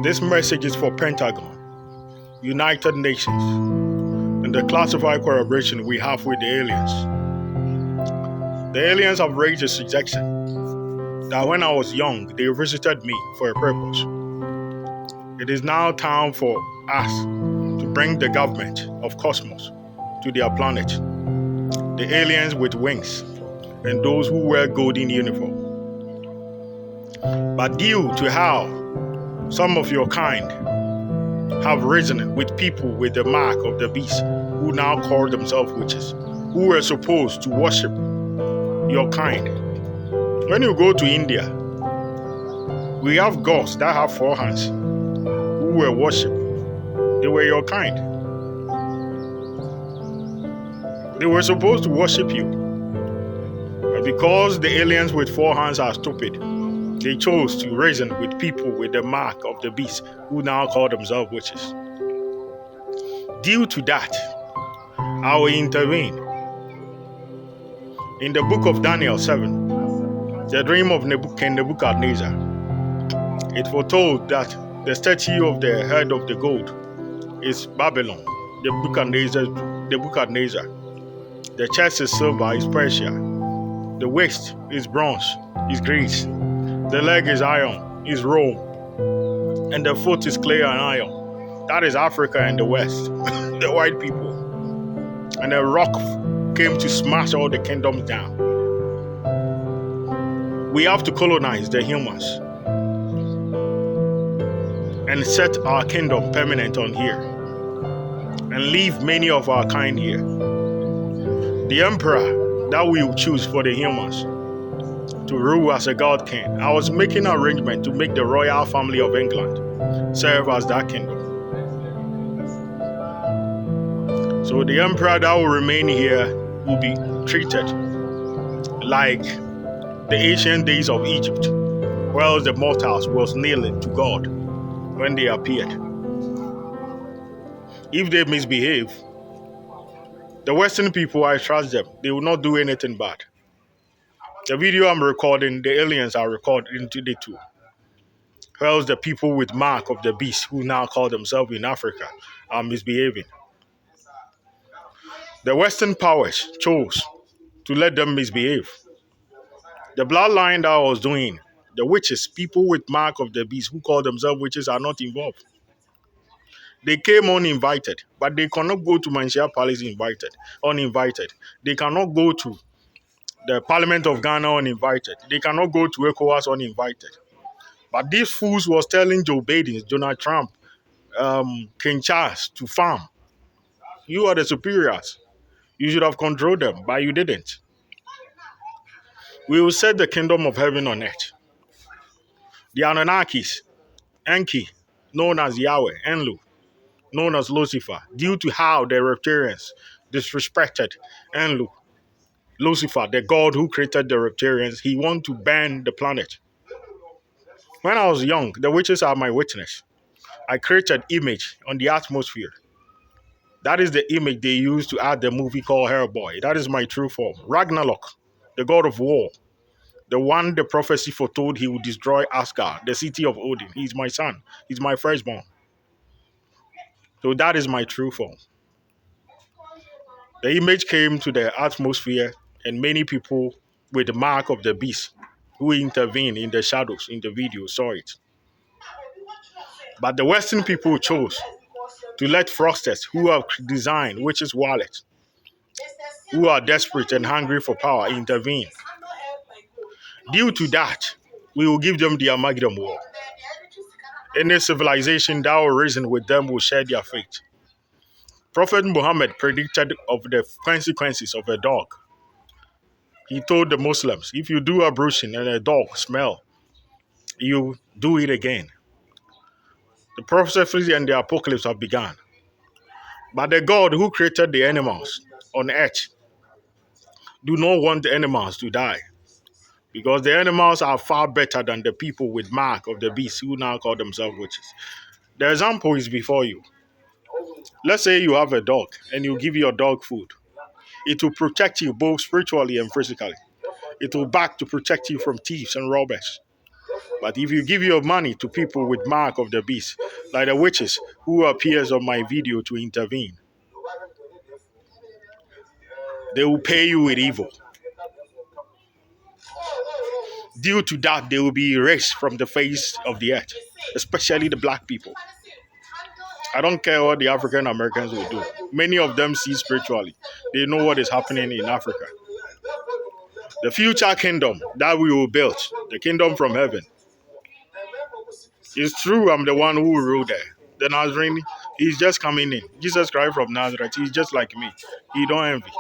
This message is for Pentagon, United Nations, and the classified collaboration we have with the aliens. The aliens have raised a suggestion that when I was young, they visited me for a purpose. It is now time for us to bring the government of Cosmos to their planet. The aliens with wings and those who wear golden uniform. But due to how some of your kind have risen with people with the mark of the beast who now call themselves witches, who were supposed to worship your kind. When you go to India, we have gods that have 4 hands who were worshipped. They were your kind. They were supposed to worship you. But because the aliens with 4 hands are stupid, they chose to reason with people with the mark of the beast who now call themselves witches. Due to that, I will intervene. In the book of Daniel 7, the dream of King Nebuchadnezzar, it foretold that the statue of the head of the gold is Babylon, the Nebuchadnezzar. The chest is silver, is Persia. The waist is bronze, is Greece. The leg is iron, is Rome. And the foot is clay and iron. That is Africa and the West, the white people. And a rock came to smash all the kingdoms down. We have to colonize the humans and set our kingdom permanent on here and leave many of our kind here. The emperor that we will choose for the humans to rule as a god king. I was making an arrangement to make the royal family of England serve as that kingdom. So the emperor that will remain here will be treated like the ancient days of Egypt, where the mortals was kneeling to God when they appeared. If they misbehave, the Western people, I trust them. They will not do anything bad. The video I'm recording, the aliens are recorded into the two. Whereas the people with mark of the beast who now call themselves in Africa are misbehaving. The Western powers chose to let them misbehave. The bloodline that I was doing, the witches, people with mark of the beast who call themselves witches are not involved. They came uninvited, but they cannot go to Manshia Palace uninvited. They cannot go to the Parliament of Ghana uninvited. They cannot go to ECOWAS uninvited. But these fools was telling Joe Biden, Donald Trump, King Charles to farm. You are the superiors. You should have controlled them, but you didn't. We will set the kingdom of heaven on earth. The Anunnakis, Enki, known as Yahweh, Enlu, known as Lucifer, due to how the reptilians disrespected Enlu, Lucifer, the god who created the reptilians, he wanted to ban the planet. When I was young, the witches are my witness. I created image on the atmosphere. That is the image they used to add the movie called Hellboy. That is my true form. Ragnarok, the god of war. The one the prophecy foretold he would destroy Asgard, the city of Odin. He's my son. He's my firstborn. So that is my true form. The image came to the atmosphere and many people with the mark of the beast who intervened in the shadows in the video saw it. But the Western people chose to let fraudsters who have designed witches' wallets, who are desperate and hungry for power, intervene. Due to that, we will give them the Armageddon war. Any civilization that will reason with them will share their fate. Prophet Muhammad predicted of the consequences of a dog. He told the Muslims, if you do ablution and a dog smell, you do it again. The prophecy and the apocalypse have begun. But the God who created the animals on earth do not want the animals to die. Because the animals are far better than the people with mark of the beast who now call themselves witches. The example is before you. Let's say you have a dog and you give your dog food. It will protect you both spiritually and physically. It will back to protect you from thieves and robbers. But if you give your money to people with mark of the beast, like the witches who appears on my video to intervene, they will pay you with evil. Due to that, they will be erased from the face of the earth, especially the black people. I don't care what the African Americans will do. Many of them see spiritually. They know what is happening in Africa. The future kingdom that we will build, the kingdom from heaven. It's true I'm the one who will rule there. The Nazarene, he's just coming in. Jesus Christ from Nazareth, he's just like me. He don't envy.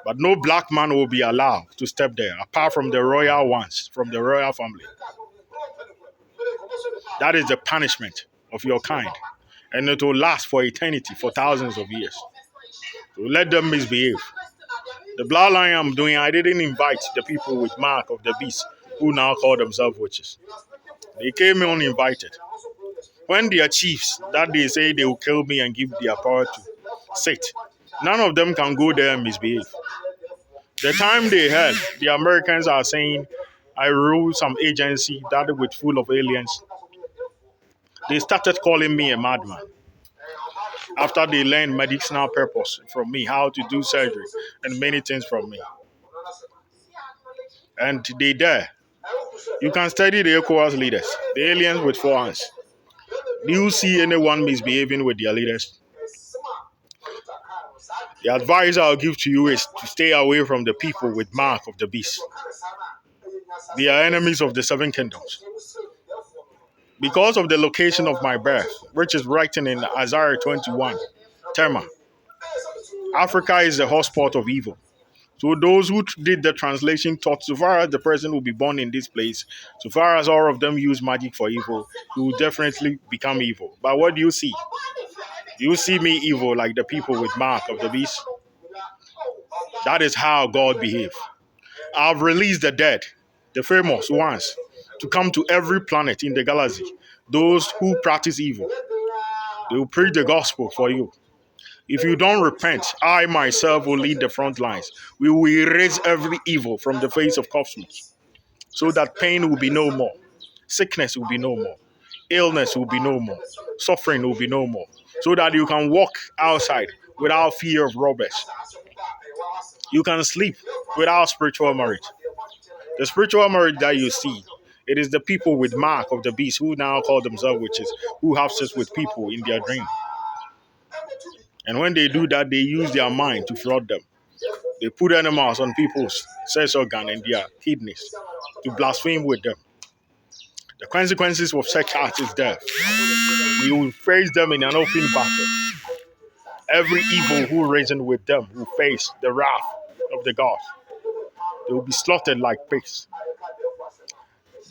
But no black man will be allowed to step there, apart from the royal ones, from the royal family. That is the punishment of your kind. And it will last for eternity, for thousands of years. So let them misbehave. The bloodline I'm doing, I didn't invite the people with mark of the beast who now call themselves witches. They came uninvited. When their chiefs, that they say they will kill me and give their power to sit, none of them can go there and misbehave. The time they heard the Americans are saying, I rule some agency that with full of aliens, they started calling me a madman. After they learned medicinal purpose from me, how to do surgery and many things from me. And they dare. You can study the ECOWAS leaders, the aliens with 4 hands. Do you see anyone misbehaving with their leaders? The advice I'll give to you is to stay away from the people with mark of the beast. They are enemies of the seven kingdoms. Because of the location of my birth, which is written in Isaiah 21, Tema, Africa is the hotspot of evil. So those who did the translation thought so far as the person will be born in this place, so far as all of them use magic for evil, he will definitely become evil. But what do you see? You see me evil like the people with mark of the beast? That is how God behaves. I've released the dead, the famous ones, to come to every planet in the galaxy. Those who practice evil, they will preach the gospel for you. If you don't repent, I myself will lead the front lines. We will erase every evil from the face of cosmos so that pain will be no more, sickness will be no more, illness will be no more, suffering will be no more, so that you can walk outside without fear of robbers. You can sleep without spiritual marriage. The spiritual marriage that you see, it is the people with mark of the beast who now call themselves witches, who have sex with people in their dream. And when they do that, they use their mind to fraud them. They put animals on people's sex organ and their kidneys to blaspheme with them. The consequences of such acts is death. We will face them in an open battle. Every evil who reasoned with them will face the wrath of the gods. They will be slaughtered like pigs.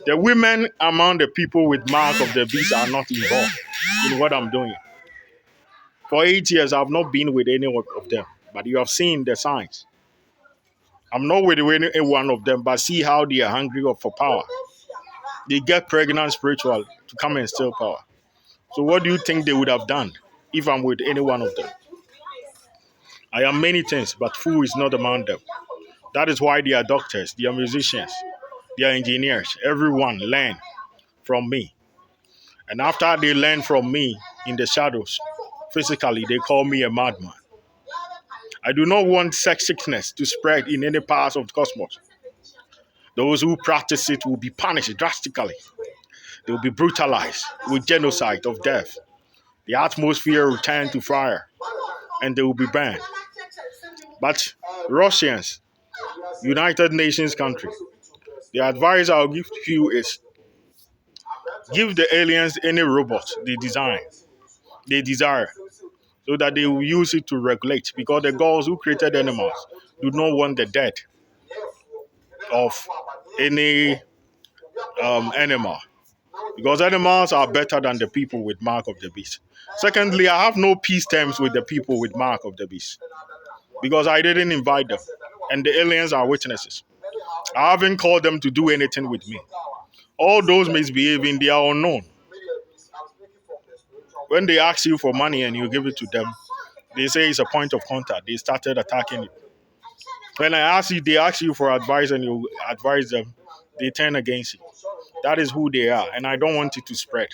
The women among the people with mark of the beast are not involved in what I'm doing. For 8 years, I've not been with any of them, but you have seen the signs. I'm not with any one of them, but see how they are hungry for power. They get pregnant spiritually to come and steal power. So what do you think they would have done if I'm with any one of them? I am many things, but fool is not among them. That is why they are doctors, they are musicians, they are engineers. Everyone learn from me. And after they learn from me in the shadows, physically, they call me a madman. I do not want sex sickness to spread in any parts of the cosmos. Those who practice it will be punished drastically. They will be brutalized with genocide of death. The atmosphere will turn to fire and they will be burned. But Russians, United Nations country, the advice I'll give to you is give the aliens any robot they desire, so that they will use it to regulate, because the gods who created animals do not want the death of any animal, because animals are better than the people with mark of the beast. Secondly, I have no peace terms with the people with mark of the beast because I didn't invite them, and the aliens are witnesses. I haven't called them to do anything with me. All those misbehaving, they are unknown. When they ask you for money and you give it to them, they say it's a point of contact. They started attacking you. When they ask you for advice and you advise them, they turn against you. That is who they are, and I don't want it to spread.